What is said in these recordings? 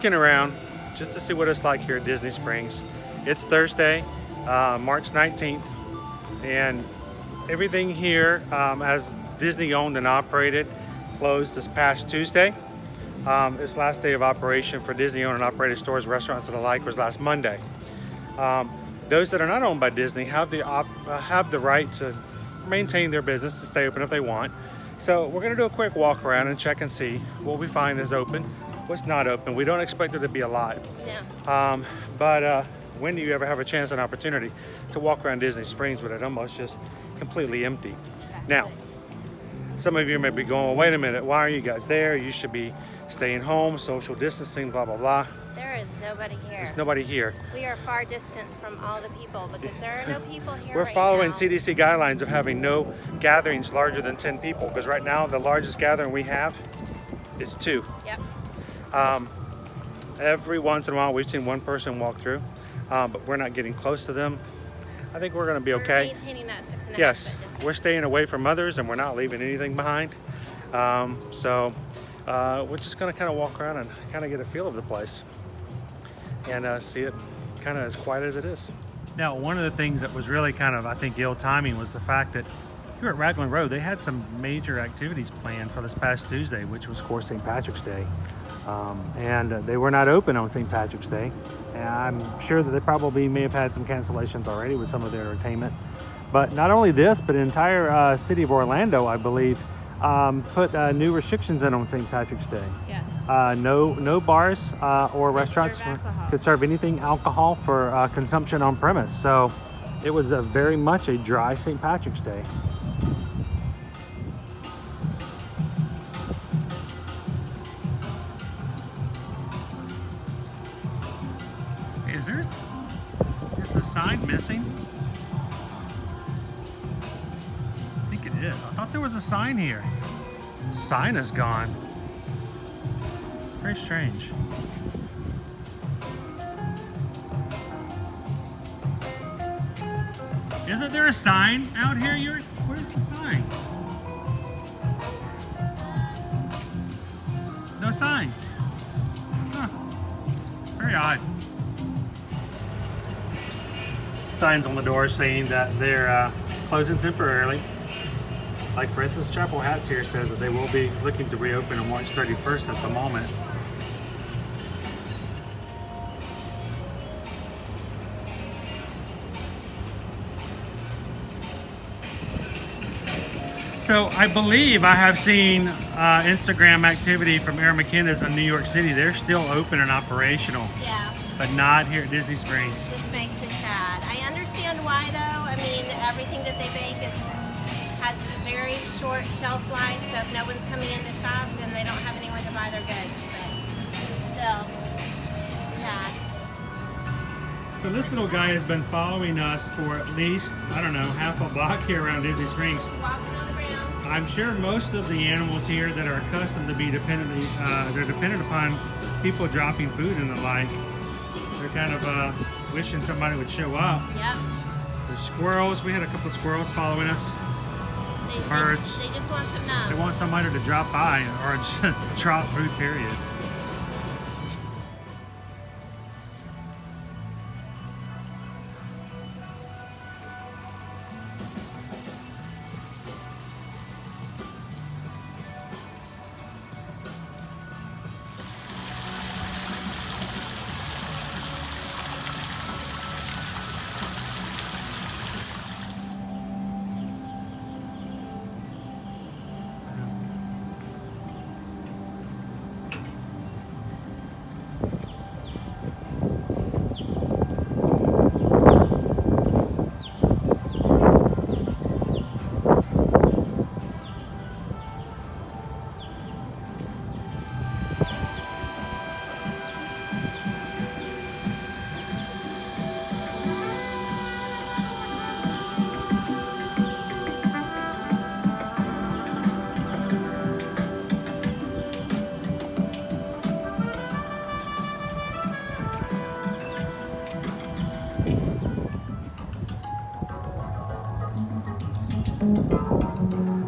looking around just to see what it's like here at Disney Springs. It's Thursday, March 19th, and everything here, as Disney owned and operated, closed this past Tuesday. This last day of operation for Disney owned and operated stores, restaurants, and the like was last Monday. Those that are not owned by Disney have the right to maintain their business, to stay open if they want. So we're going to do a quick walk around and check and see what we find is open, what's not open. We don't expect there to be a lot. Yeah. But when do you ever have a chance and opportunity to walk around Disney Springs with it almost just completely empty? Exactly. Now, some of you may be going, well, wait a minute, why are you guys there? You should be staying home, social distancing, blah, blah, blah. There is nobody here. There's nobody here. We are far distant from all the people because there are no people here. We're right following now. CDC guidelines of having no gatherings larger than 10 people, because right now the largest gathering we have is 2. Yep. Every once in a while we've seen one person walk through, but we're not getting close to them. I think we're going to be okay. We're maintaining that 6.5 Yes, foot distance. we're staying away from others and we're not leaving anything behind. We're just going to kind of walk around and kind of get a feel of the place and see it kind of as quiet as it is. Now, one of the things that was really kind of, I think, ill timing was the fact that here at Raglan Road, they had some major activities planned for this past Tuesday, which was, of course, St. Patrick's Day. And they were not open on St. Patrick's Day. And I'm sure that they probably may have had some cancellations already with some of their entertainment. But not only this, but the entire city of Orlando, I believe, put new restrictions in on St. Patrick's Day. Yes. No bars or restaurants could serve anything alcohol for consumption on premise. So it was very much a dry St. Patrick's Day. Is the sign missing? I think it is. I thought there was a sign here. The sign is gone. It's very strange. Isn't there a sign out here? Where's the sign? No sign. Huh. Very odd. Signs on the door saying that they're closing temporarily. Like, for instance, Chapel Hats here says that they will be looking to reopen on March 31st at the moment. So I believe I have seen Instagram activity from Air McKenna's in New York City. They're still open and operational. Yeah. But not here at Disney Springs. This makes me sad. I understand why, though. I mean, everything that they bake has a very short shelf life, so if no one's coming in to shop, then they don't have anywhere to buy their goods. But still, yeah. So this little guy has been following us for at least, I don't know, half a block here around Disney Springs. Walking on the ground. I'm sure most of the animals here that are accustomed to be they're dependent upon people dropping food and the like. They're kind of wishing somebody would show up. Yep. There's squirrels. We had a couple of squirrels following us. Birds. They just want some nuts. They want somebody to drop by or just drop food, period.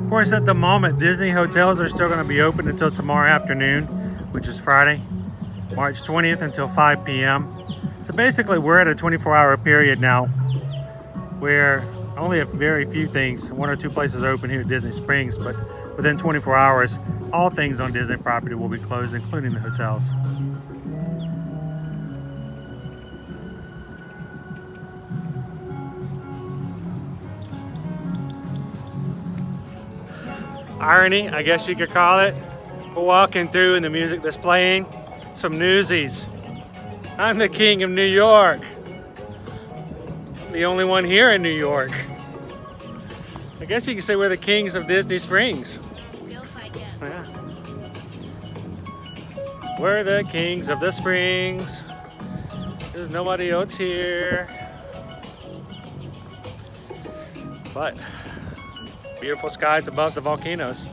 Of course, at the moment, Disney hotels are still going to be open until tomorrow afternoon, which is Friday. March 20th until 5 p.m. So basically we're at a 24-hour period now where only a very few things, 1 or 2 places are open here at Disney Springs, but within 24 hours, all things on Disney property will be closed, including the hotels. Irony, I guess you could call it. We're walking through and the music that's playing, some Newsies. I'm the king of New York. The only one here in New York. I guess you can say we're the kings of Disney Springs. Feels like it. Yeah. We're the kings of the Springs. There's nobody else here. But beautiful skies above the volcanoes.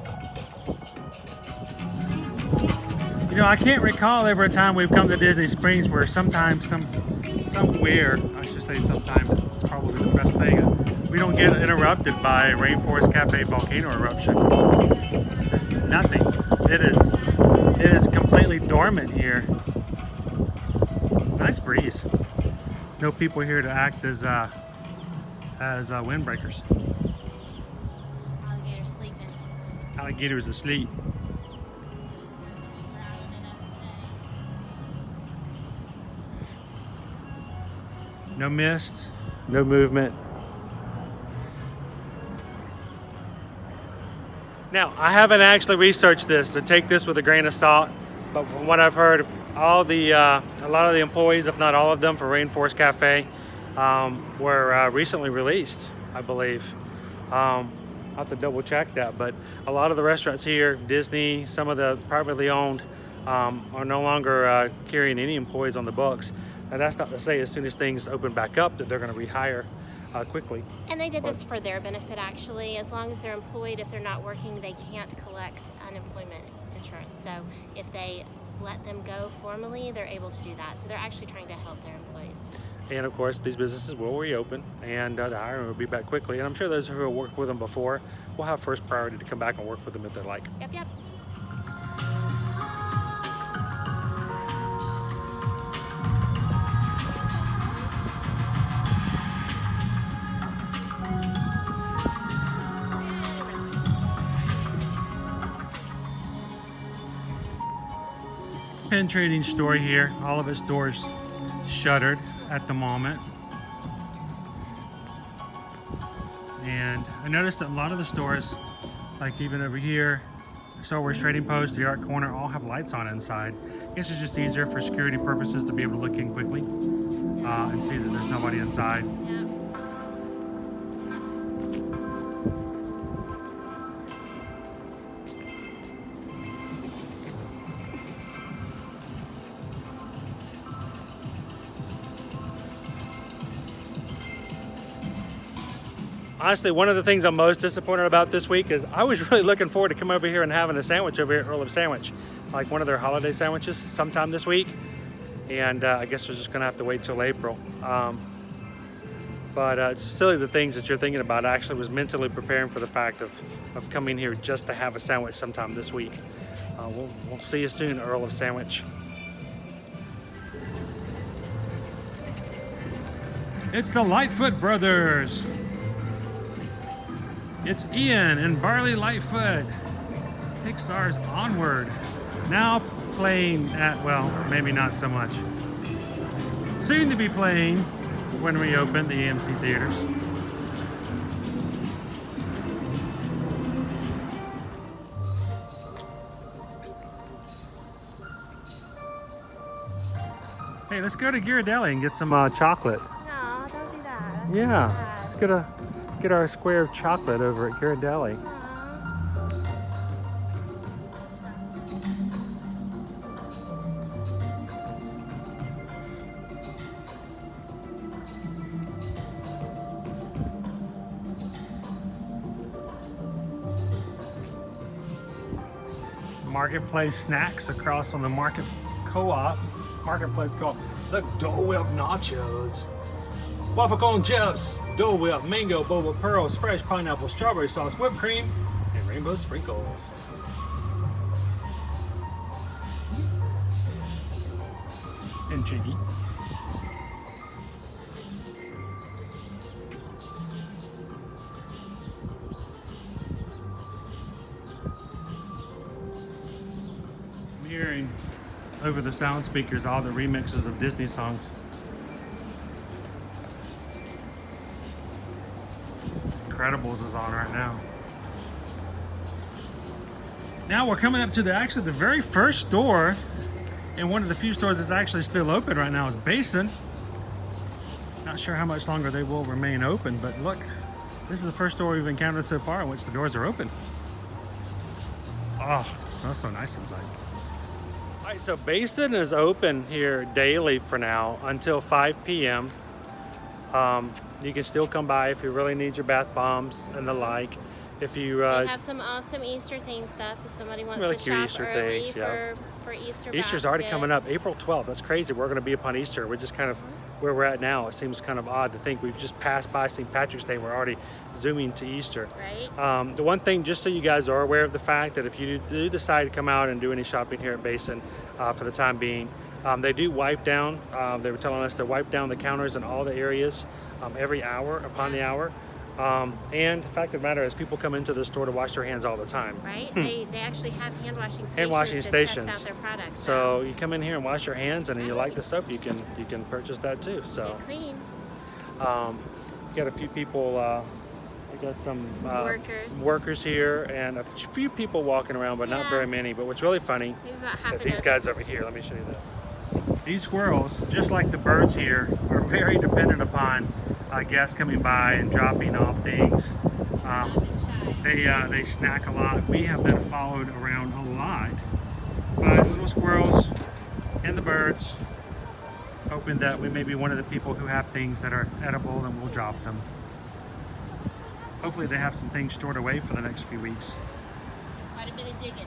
You know, I can't recall ever a time we've come to Disney Springs where sometimes, somewhere, I should say sometimes, it's probably the best thing, we don't get interrupted by a Rainforest Cafe volcano eruption. There's nothing. It is completely dormant here. Nice breeze. No people here to act as windbreakers. Alligator's sleeping. Alligator's asleep. No mist, no movement. Now, I haven't actually researched this, so take this with a grain of salt, but from what I've heard, a lot of the employees, if not all of them, for Rainforest Cafe were recently released, I believe. I'll have to double check that, but a lot of the restaurants here, Disney, some of the privately owned, are no longer carrying any employees on the books. Now, that's not to say as soon as things open back up that they're going to rehire quickly. And they did this for their benefit, actually. As long as they're employed, if they're not working, they can't collect unemployment insurance. So if they let them go formally, they're able to do that. So they're actually trying to help their employees. And of course, these businesses will reopen, and the hiring will be back quickly. And I'm sure those who have worked with them before will have first priority to come back and work with them if they like. Yep, yep. Penetrating store here. All of its doors shuttered at the moment. And I noticed that a lot of the stores, like even over here, Star Wars Trading Post, the Art Corner, all have lights on inside. I guess it's just easier for security purposes to be able to look in quickly and see that there's nobody inside. Yep. Honestly, one of the things I'm most disappointed about this week is I was really looking forward to come over here and having a sandwich over here at Earl of Sandwich, like one of their holiday sandwiches sometime this week. And I guess we're just gonna have to wait till April. But it's silly the things that you're thinking about. I actually was mentally preparing for the fact of coming here just to have a sandwich sometime this week. We'll see you soon, Earl of Sandwich. It's the Lightfoot brothers. It's Ian and Barley Lightfoot. Pixar's Onward. Now playing at, well, maybe not so much. Soon to be playing when we open the AMC theaters. Hey, let's go to Ghirardelli and get some chocolate. No, don't do that. That's Yeah, bad. let's get our square of chocolate over at Ghirardelli. Marketplace snacks across from the Market Co-op. Marketplace called, look, Dole Whip nachos. Waffle cone chips, Dole Whip, mango, boba pearls, fresh pineapple, strawberry sauce, whipped cream, and rainbow sprinkles. and Jiggy. I'm hearing over the sound speakers all the remixes of Disney songs. Incredibles is on right now. Now we're coming up to the very first store, and one of the few stores that's actually still open right now is Basin. Not sure how much longer they will remain open, but look, this is the first store we've encountered so far in which the doors are open. Oh, it smells so nice inside. All right, so Basin is open here daily for now until 5 p.m. You can still come by if you really need your bath bombs and the like. If you they have some awesome Easter theme stuff. If somebody wants really to cute shop Easter early things, yeah. for Easter Easter's already coming up, April 12th. That's crazy. We're going to be upon Easter. We're just kind of where we're at now. It seems kind of odd to think we've just passed by St. Patrick's Day. We're already zooming to Easter. Right. The one thing, just so you guys are aware of the fact that if you do decide to come out and do any shopping here at Basin for the time being, they do wipe down. They were telling us to wipe down the counters in all the areas every hour upon the hour. And the fact of the matter is people come into the store to wash their hands all the time. Right. They actually have hand washing stations. Hand washing stations. Test out their products. So you come in here and wash your hands, and you like the soap, you can purchase that too. So get clean. Got a few people. We got some workers here, and a few people walking around, but not very many. But what's really funny, maybe about half these guys over here. Let me show you this. These squirrels, just like the birds here, are very dependent upon guests coming by and dropping off things. They snack a lot. We have been followed around a lot by the little squirrels and the birds, hoping that we may be one of the people who have things that are edible and we'll drop them. Hopefully they have some things stored away for the next few weeks. Quite a bit of digging.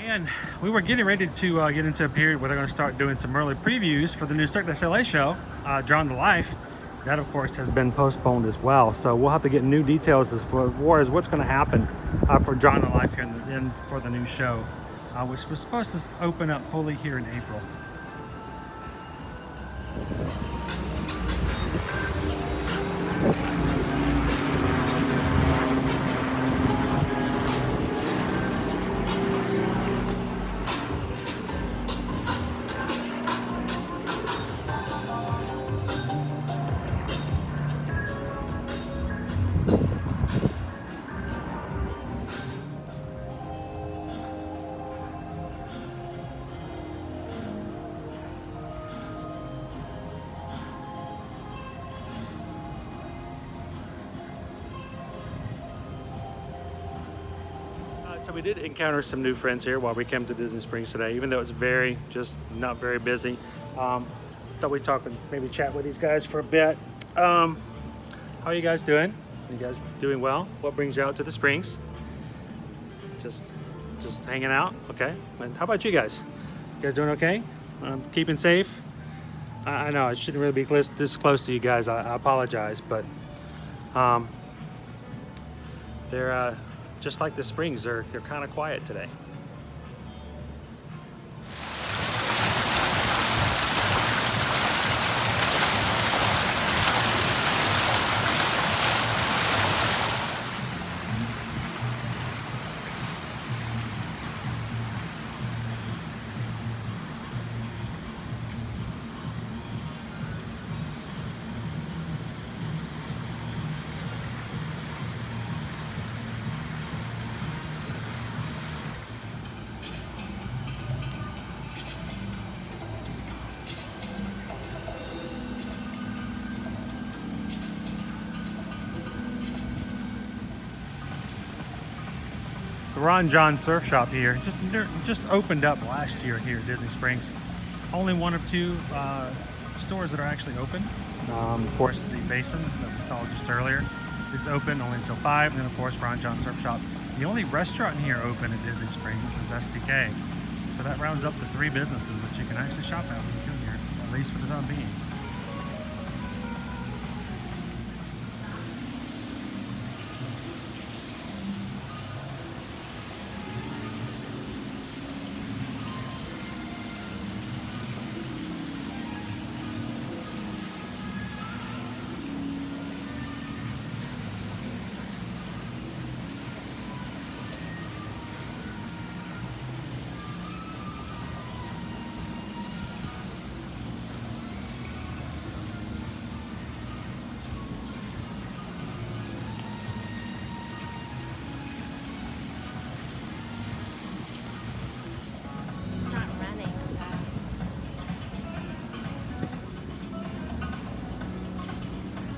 And we were getting ready to get into a period where they're going to start doing some early previews for the new Cirque du Soleil show, Drawn to Life. That, of course, has been postponed as well. So we'll have to get new details as far as what's going to happen for Drawn to Life here for the new show, which was supposed to open up fully here in April. So we did encounter some new friends here while we came to Disney Springs today, even though it's not very busy. Thought we'd talk and maybe chat with these guys for a bit. How are you guys doing? You guys doing well? What brings you out to the Springs? Just hanging out? Okay. And how about you guys? You guys doing okay? Keeping safe? I know I shouldn't really be this close to you guys. I apologize, but they're just like the Springs, they're kind of quiet today. Ron John Surf Shop here just opened up last year here at Disney Springs. Only one of two stores that are actually open. Of course, the Basin that we saw just earlier is open only until 5. And then, of course, Ron John Surf Shop. The only restaurant here open at Disney Springs is SDK. So that rounds up to 3 businesses that you can actually shop at when you come here, at least for the time being.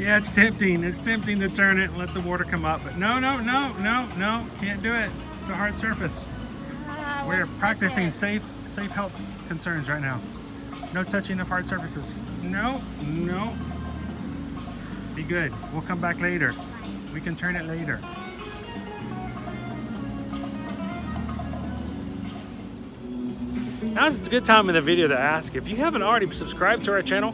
Yeah, it's tempting. It's tempting to turn it and let the water come up, but no, can't do it. It's a hard surface. We're practicing safe health concerns right now. No touching of hard surfaces. No. Be good. We'll come back later. We can turn it later. Now's a good time in the video to ask if you haven't already subscribed to our channel,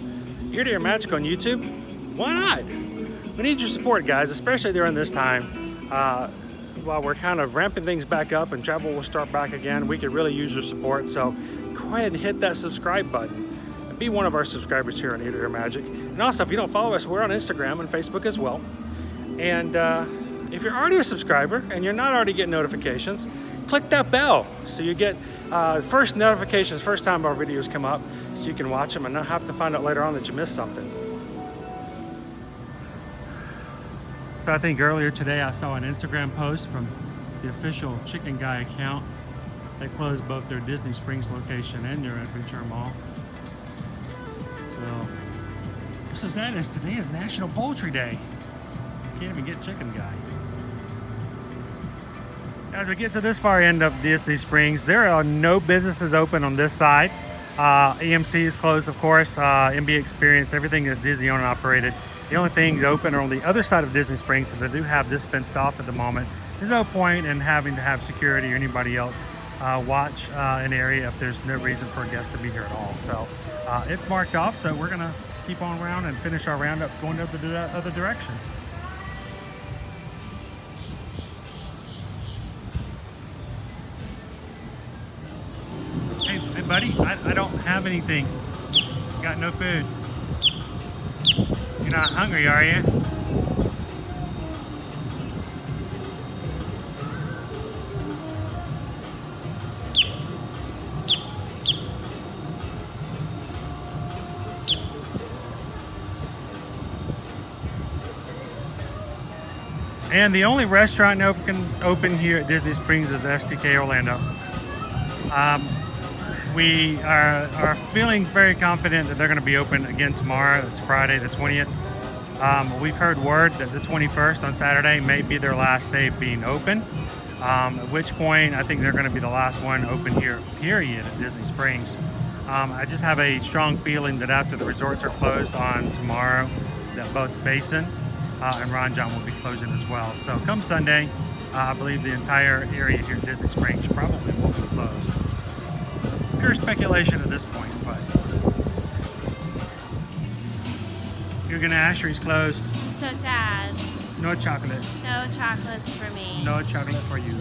Ear to Ear Magic on YouTube. Why not? We need your support, guys, especially during this time. While we're kind of ramping things back up and travel will start back again, we could really use your support. So go ahead and hit that subscribe button and be one of our subscribers here on Ear to Ear Magic. And also, if you don't follow us, we're on Instagram and Facebook as well. And if you're already a subscriber and you're not already getting notifications, click that bell so you get first notifications first time our videos come up, so you can watch them and not have to find out later on that you missed something. So I think earlier today I saw an Instagram post from the official Chicken Guy account. They closed both their Disney Springs location and their Adventure Mall. So what's so sad is today is National Poultry Day. Can't even get Chicken Guy. As we get to this far end of Disney Springs, there are no businesses open on this side. EMC is closed, of course. MB Experience, everything is Disney owned and operated. The only things open are on the other side of Disney Springs, so they do have this fenced off at the moment. There's no point in having to have security or anybody else watch an area if there's no reason for a guest to be here at all. So it's marked off, so we're gonna keep on around and finish our roundup going the other direction. Hey buddy, I don't have anything. Got no food. You're not hungry, are you? And the only restaurant open here at Disney Springs is STK Orlando. We are feeling very confident that they're going to be open again tomorrow. It's Friday the 20th. We've heard word that the 21st on Saturday may be their last day being open, at which point I think they're going to be the last one open here, period, at Disney Springs. I just have a strong feeling that after the resorts are closed on tomorrow, that both Basin and Ron John will be closing as well. So come Sunday, I believe the entire area here at Disney Springs probably will be closed. Pure speculation at this point, but your Ganachery's closed. So sad. No chocolate. No chocolates for me. No chocolate for you.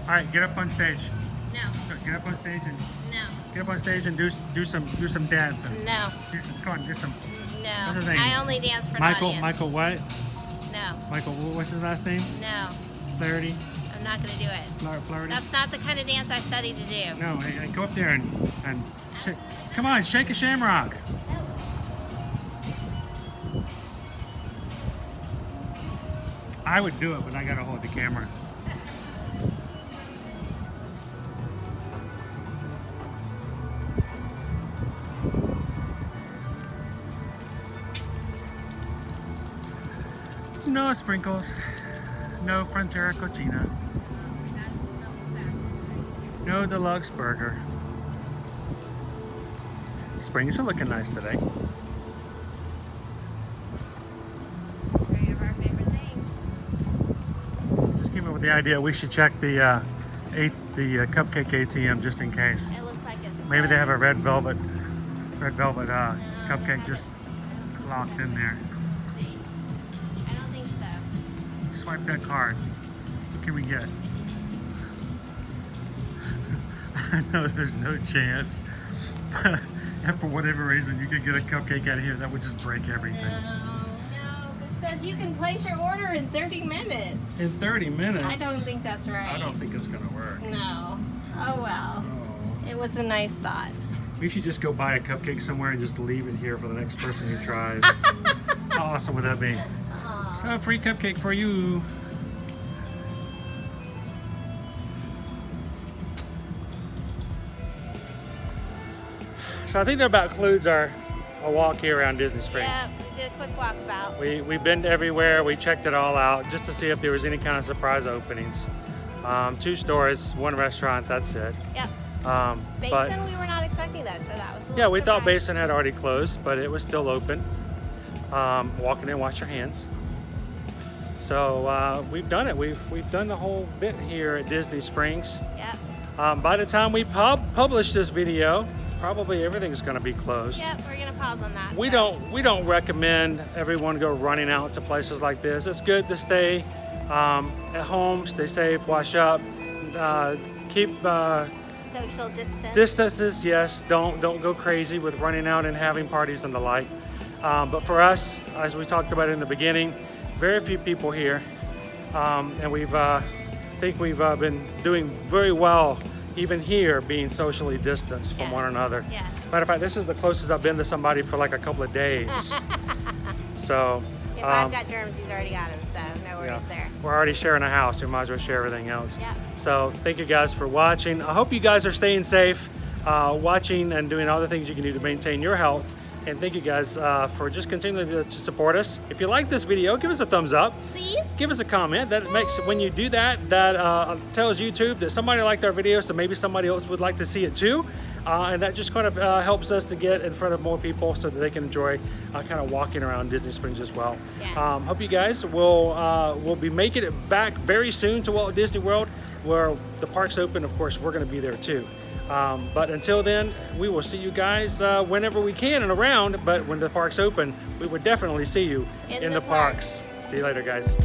All right, get up on stage. No. Get up on stage and No. get up on stage and do some dancing. No. Come on, do some. No. What's his name? I only dance for Michael. an audience. Michael what? No. Michael. What's his last name? No. Flaherty. I'm not going to do it. Flaherty. That's not the kind of dance I studied to do. No. Hey, go up there and shake. Come on, shake a shamrock. I would do it, but I gotta hold the camera. No sprinkles, no Frontera Cochina, no deluxe burger. Springs are looking nice today. Three of our favorite things. Just came up with the idea we should check the cupcake ATM just in case. It looks like it's Maybe they have a red velvet cupcake just locked in there. I don't think so. Swipe that card. What can we get? I know there's no chance. If for whatever reason you could get a cupcake out of here, that would just break everything. No, it's says you can place your order in 30 minutes. In 30 minutes? I don't think that's right. I don't think it's gonna work. No. Oh well. Oh. It was a nice thought. We should just go buy a cupcake somewhere and just leave it here for the next person who tries. How awesome would that be? So a free cupcake for you. So I think that about concludes our walk here around Disney Springs. Yeah, we did a quick walkabout. We've been to everywhere. We checked it all out just to see if there was any kind of surprise openings. 2 stores, 1 restaurant, that's it. Yep. But Basin, we were not expecting that, so that was a little yeah, we thought surprise. Basin had already closed, but it was still open. Walking in, wash your hands. So we've done it. We've done the whole bit here at Disney Springs. Yep. By the time we publish this video, probably everything's going to be closed. Yep, we're gonna pause on that. We so. don't recommend everyone go running out to places like this. It's good to stay at home, stay safe, wash up, keep Social distance. distances. Yes, don't go crazy with running out and having parties and the like. But for us, as we talked about in the beginning, very few people here, and think we've been doing very well even here, being socially distanced from one another. Yes. Matter of fact, this is the closest I've been to somebody for like a couple of days. So If I've got germs, he's already got them, so no worries there. we're already sharing a house. We might as well share everything else. Yep. So thank you guys for watching. I hope you guys are staying safe, watching and doing all the things you can do to maintain your health. And thank you guys for just continuing to support us. If you like this video, give us a thumbs up. Please? Give us a comment. That makes, when you do that, that tells YouTube that somebody liked our video, so maybe somebody else would like to see it too. And that just kind of helps us to get in front of more people so that they can enjoy kind of walking around Disney Springs as well. Yes. Hope you guys will be making it back very soon to Walt Disney World, where the park's open. Of course, we're going to be there too. But until then, we will see you guys whenever we can and around. But when the park's open, we would definitely see you in the parks. See you later, guys.